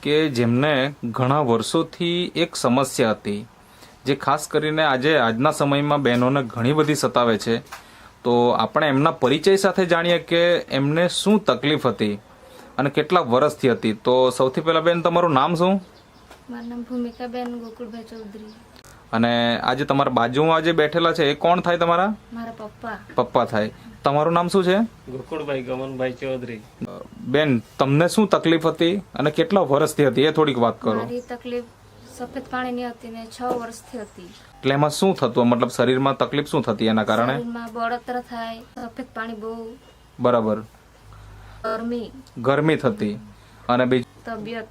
કે જેમને ઘણા વર્ષોથી એક સમસ્યા હતી, જે ખાસ કરીને આજના સમયમાં બહેનોને ઘણી બધી સતાવે છે. તો આપણે એમના પરિચય સાથે જાણીએ કે એમને શું તકલીફ હતી અને કેટલા વર્ષથી હતી. તો સૌથી પહેલા બેન, તમારું નામ શું? મારું નામ ભૂમિકાબેન ગોકુળભાઈ ચૌધરી. અને આજે તમારા બાજુમાં જે બેઠેલા છે એ કોણ થાય? તમારા મારા પપ્પા. પપ્પા થાય. તમારું નામ શું છે? ગોકુળભાઈ ગમનભાઈ ચૌધરી. બેન, તમને શું તકલીફ હતી અને કેટલા વર્ષથી હતી એ થોડીક વાત કરો. મારી તકલીફ સફેદ પાણીની હતી ને 6 વર્ષથી હતી. એટલે એમાં શું થતું? મતલબ શરીરમાં તકલીફ શું થતી એના કારણે? શરીરમાં બળતરા થાય, સફેદ પાણી બહુ, બરાબર, ગરમી થતી, અને બીજું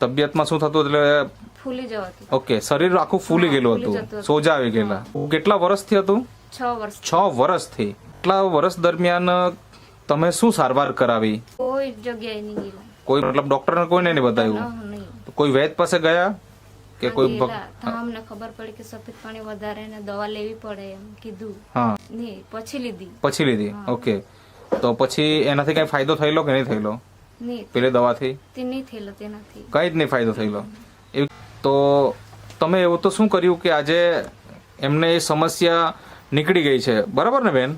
તબિયતમાં શું થતું? એટલે ફૂલી જવાતું. ઓકે, શરીર આખું ફૂલી ગયેલું હતું, સોજા આવી ગયેલા. કેટલા વર્ષથી હતું? 6 વર્ષ. 6 વર્ષથી. એટલા વર્ષ દરમિયાન તમે શું સારવાર કરાવી? કોઈ જગ્યાએ નહીં ગયેલા. કોઈ મતલબ ડોક્ટરને કોઈને નહીં બતાવ્યું? નહીં. કોઈ વૈદ પાસે ગયા કે કોઈ? અમને ખબર પડી કે સફેદ પાણી વધારે ને દવા લેવી પડે એમ કીધું. હા, નહીં, પછી લીધી. ઓકે. તો પછી એનાથી કઈ ફાયદો થયેલો કે નહીં થયેલો? નહીં. પેલી દવાથી નહીં થયેલો. તેનાથી કઈ જ નહીં ફાયદો થયેલો. તો તમે એવું તો શું કર્યું કે આજે એમને એ સમસ્યા નીકળી ગઈ છે, બરાબર ને બેન?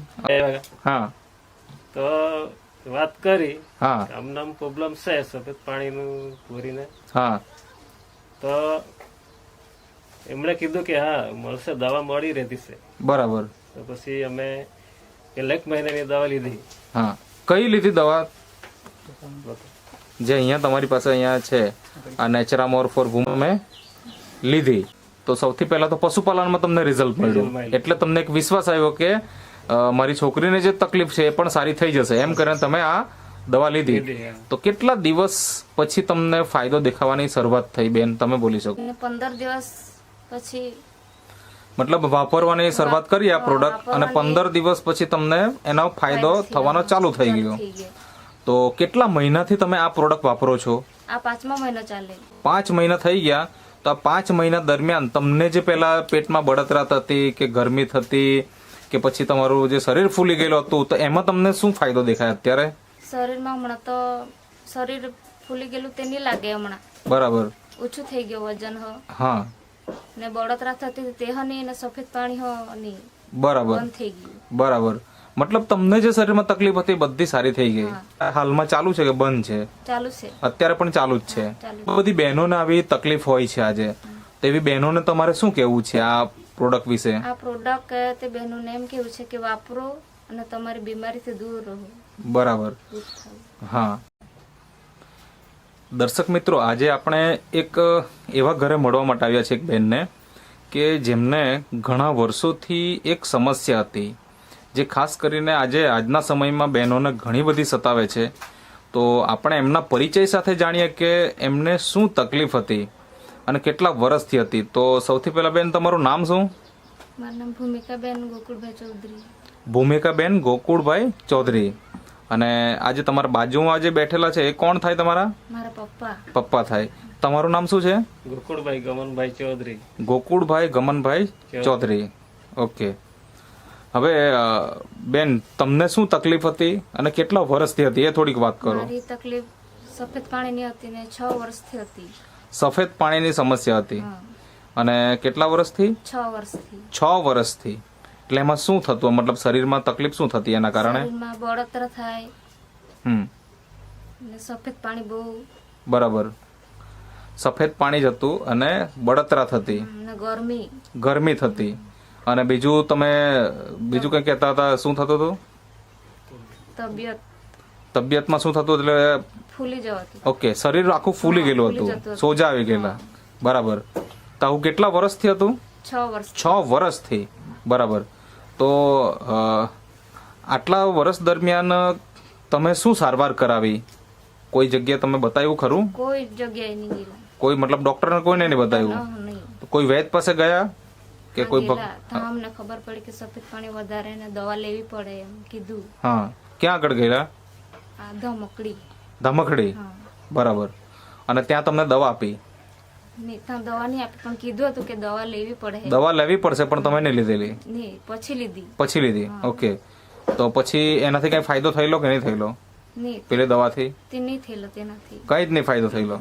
હા. તો વાત કરી, હા, આમ નામ પ્રોબ્લેમ છે સફેદ પાણીનું પૂરીને. હા. તો એમણે કીધું કે હા મળશે, દવા મળી રહેતી છે. બરાબર. તો પછી અમે 1 મહિનાની દવા લીધી. હા. કઈ લીધી દવા? જે અહીંયા તમારી પાસે અહીંયા છે, આ નેચરામોર ફોર વુમન લીધી. તો સૌથી પહેલા તો પશુપાલનમાં તમને રિઝલ્ટ મળ્યું, એટલે તમને એક વિશ્વાસ આવ્યો કે મારી છોકરીને જે તકલીફ છે એ પણ સારી થઈ જશે, એમ કરીને તમે આ દવા લીધી. તો કેટલા દિવસ પછી તમને ફાયદો દેખાવાની શરૂઆત થઈ બેન, તમે બોલી શકો? 15 દિવસ પછી મતલબ વાપરવાની શરૂઆત કરી આ પ્રોડક્ટ, અને 15 દિવસ પછી તમને એનો ફાયદો થવાનો ચાલુ થઈ ગયો. તો કેટલા મહિનાથી તમે આ પ્રોડક્ટ વાપરો છો? આ 5મા મહિનો ચાલે. 5 મહિના થઈ ગયા. તો આ 5 મહિના દરમિયાન તમને જે પેલા પેટમાં બળતરા થતી કે ગરમી થતી કે પછી તમારું જે શરીર ફૂલી ગયેલું હતું, તો એમાં તમને શું ફાયદો દેખાય અત્યારે? શરીરમાં હમણાં તો શરીર ફૂલી ગયેલું તે નહીં લાગે હમણાં. બરાબર. ઓછું થઈ ગયું વજન હ. હા. ને બળતરા થતી તે હ નહીં, ને સફેદ પાણી હ નહીં. બરાબર. બંધ થઈ ગયું. બરાબર. મતલબ તમને જે શરીરમાં તકલીફ હતી બધી સારી થઈ ગઈ. હાલમાં ચાલુ છે કે બંધ છે? ચાલુ છે. અત્યારે પણ ચાલુ જ છે. બધી બહેનોને આવી તકલીફ હોય છે આજે, તેવી બહેનોને તમારે શું કેવું છે આ પ્રોડક્ટ વિશે? આ પ્રોડક્ટ તે બહેનોને એમ કેવું છે કે વાપરો અને તમારી બીમારીથી દૂર રહો. બરાબર. હા. દર્શક મિત્રો, આજે આપણે એક એવા ઘરે મળવા માટે આવ્યા છે, એક બહેનને કે જેમને ઘણા વર્ષોથી એક સમસ્યા હતી, જે ખાસ કરીને આજના સમયમાં બહેનોને ઘણી બધી સતાવે છે. તો આપણે એમના પરિચય સાથે જાણીએ કે એમને શું તકલીફ હતી અને કેટલા વર્ષથી હતી. તો સૌથી પહેલા બેન, તમારું નામ શું? મારું નામ ભૂમિકાબેન ગોકુળભાઈ ચૌધરી. ભૂમિકાબેન ગોકુળભાઈ ચૌધરી. અને આજે તમારા બાજુમાં જે બેઠેલા છે એ કોણ થાય? તમારા મારા પપ્પા. પપ્પા થાય. તમારું નામ શું છે? ગોકુળભાઈ ગમનભાઈ ચૌધરી. ગોકુળભાઈ ગમનભાઈ ચૌધરી. ઓકે. હવે બેન, તમને શું તકલીફ હતી અને કેટલા વર્ષથી હતી એ થોડીક વાત કરો. મારી તકલીફ સફેદ પાણીની હતી ને 6 વર્ષથી હતી. સફેદ પાણીની સમસ્યા હતી. અને કેટલા વર્ષથી? 6 વર્ષથી. 6 વર્ષથી. એટલે એમાં શું થતું? મતલબ શરીરમાં તકલીફ શું થતી એના કારણે? શરીરમાં બળતરા થાય, ને સફેદ પાણી બહુ, બરાબર, સફેદ પાણી જ હતું અને બળતરા થતી, ને ગરમી થતી. અને બીજું તમે બીજું કઈ કહેતા હતા, શું થતું હતું? તબિયતમાં શું થતું? એટલે ફૂલી જવાતું. ઓકે, શરીર આખું ફૂલી ગયેલું હતું, સોજા આવી ગયેલા. બરાબર. તો આવું કેટલા વર્ષથી હતું? 6 વર્ષ. 6 વર્ષથી. બરાબર. તો આટલા વર્ષ દરમિયાન તમે શું સારવાર કરાવી? કોઈ જગ્યાએ તમે બતાવ્યું ખરું? કોઈ જગ્યાએ નહીં ગયેલા. કોઈ મતલબ ડોક્ટરને કોઈને નહીં બતાવ્યું? કોઈ વૈદ પાસે ગયા કે કોઈ? અમને ખબર પડી કે સફેદ પાણી વધારે ને દવા લેવી પડે એમ કીધું. હા. ક્યાં આગળ ગયેલા? ધમકડી. બરાબર. અને ત્યાં તમને દવા આપી? દવા નહીં આપી, પણ કીધું હતું કે દવા લેવી પડે. દવા લેવી પડશે, પણ તમે નહીં લીધેલી? નહીં, પછી લીધી. ઓકે. તો પછી એનાથી કઈ ફાયદો થયેલો કે નહીં થયેલો? નહીં. પેલી દવાથી નહીં થયેલો. તેનાથી કઈ જ નહીં ફાયદો થયેલો.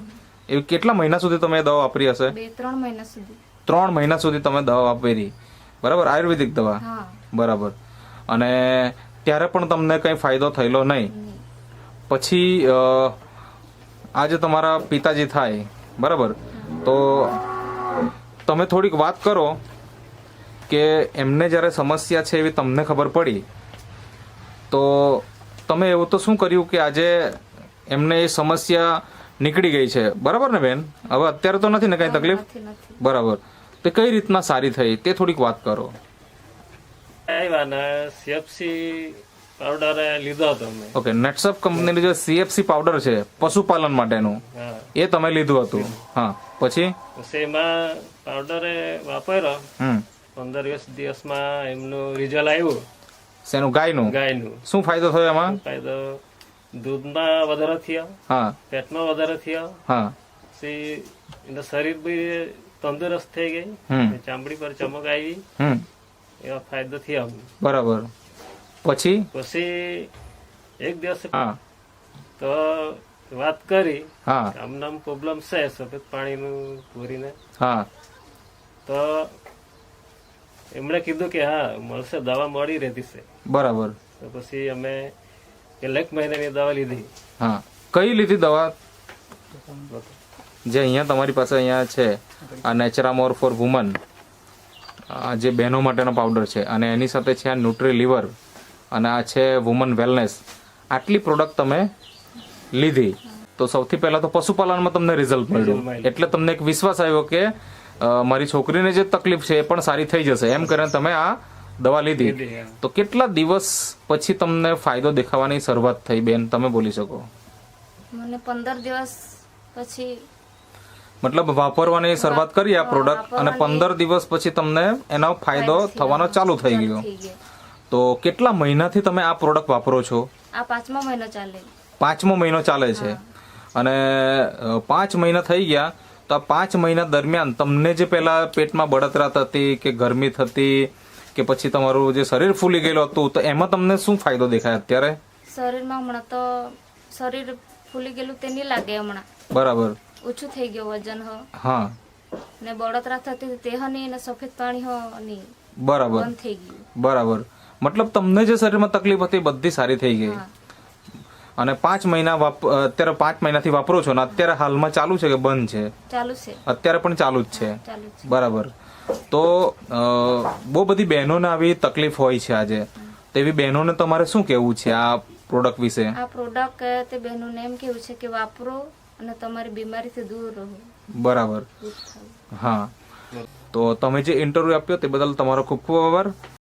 એવી કેટલા મહિના સુધી તમે દવા વાપરી હશે? 2-3 મહિના સુધી. 3 મહિના સુધી તમે દવા વાપરી, બરાબર? આયુર્વેદિક દવા, હા. બરાબર. અને ત્યારે પણ તમને કંઈ ફાયદો થયેલો નહીં. પછી આજે તમારા પિતાજી થાય, બરાબર? તો તમે થોડીક વાત કરો કે એમને જ્યારે સમસ્યા છે એવી તમને ખબર પડી, તો તમે એવું તો શું કર્યું કે આજે એમને એ સમસ્યા નીકળી ગઈ છે, બરાબર ને બેન? હવે અત્યારે તો નથી ને કઈ તકલીફ? નથી. બરાબર. તે કઈ રીતના સારી થઈ તે થોડીક વાત કરો. આવ્યા ને સીએફસી પાવડર લીધો હતો મેં. ઓકે, નેટસપ કંપનીનું જે સીએફસી પાવડર છે પશુપાલન માટેનું, હા. એ તમે લીધું હતું. હા, પછી? પછી એમાં પાવડર વાપર્યો. હમ 15-20 દિવસમાં એમનું રિઝલ્ટ આવ્યું. શેનું? ગાયનું? ગાયનું. શું ફાયદો થયો એમાં? ફાયદો દૂધમાં વધારો થયો, હા પેટમાં વધારો થયો, હા પછી એનું શરીર બી તંદુરસ્ત થઈ ગઈ, હમ ચામડી પર ચમક આવી, હમ એવા ફાયદો થયો. બરાબર. પછી? પછી એક દિવસ હા તો વાત કરી, હા આમનામ પ્રોબ્લેમ છે સફેદ પાણીનું પૂરીને. હા તો એમણે કીધું કે હા મળશે, દવા મળી રહેતી છે. બરાબર. તો પછી અમે એક મહિનાની દવા લીધી. હા, કઈ લીધી દવા? જે અહીંયા તમારી પાસે અહીંયા છે, આ નેચરામોર ફોર વુમન, આ જે બહેનો માટેનો પાવડર છે, અને એની સાથે છે આ ન્યુટ્રી લીવર, અને આ છે વુમન વેલનેસ. આટલી પ્રોડક્ટ તમે લીધી. તો સૌથી પહેલા તો પશુપાલનમાં તમને રિઝલ્ટ મળ્યું, એટલે તમને એક વિશ્વાસ આવ્યો કે મારી છોકરીને જે તકલીફ છે એ પણ સારી થઈ જશે, એમ કરીને તમે આ દવા લીધી. તો કેટલા દિવસ પછી તમને ફાયદો દેખાવાની શરૂઆત થઈ બેન, તમે બોલી શકો? મને 15 દિવસ પછી મતલબ વાપરવાની શરૂઆત કરી આ પ્રોડક્ટ, અને 15 દિવસ પછી તમને એનો ફાયદો થવાનો ચાલુ થઈ ગયો. થઈ ગયો. તો કેટલા મહિનાથી તમે આ પ્રોડક્ટ વાપરો છો? આ 5મો મહિનો ચાલે. 5મો મહિનો ચાલે છે. અને 5 મહિના થઈ ગયા, તો આ 5 મહિના દરમિયાન તમને જે પેલા પેટમાં બળતરા થતી કે ગરમી થતી કે પછી તમારું જે શરીર ફૂલી ગયેલું હતું, તો એમાં તમને શું ફાયદો દેખાય અત્યારે? શરીરમાં હમણાં તો શરીર ફૂલી ગયેલું તે નહીં લાગે હમણાં. બરાબર. ઓછું થઈ ગયું વજન હા ને બળતરા થતી તે હની ને સફેદ પાણી ની બરાબર બંધ થઈ ગયું. બરાબર. મતલબ તમને જે શરીરમાં તકલીફ હતી એ બધી સારી થઈ ગઈ. હા. અને 5 મહિના અત્યારે 5 મહિનાથી વાપરો છો ને અત્યારે હાલમાં ચાલુ છે કે બંધ છે? ચાલુ છે. અત્યારે પણ ચાલુ જ છે. ચાલુ છે. બરાબર. તો બહુ બધી બહેનોને આવી તકલીફ હોય છે આજે, તેવી બહેનોને તમારે શું કહેવું છે આ પ્રોડક્ટ વિશે? આ પ્રોડક્ટ તે બહેનોને એમ કેવું છે કે વાપરો અને તમારી બીમારીથી દૂર રહો. બરાબર. દૂર થાઓ. હા, તો તમે જે ઇન્ટરવ્યુ આપ્યો તે બદલ તમારો ખૂબ ખૂબ આભાર.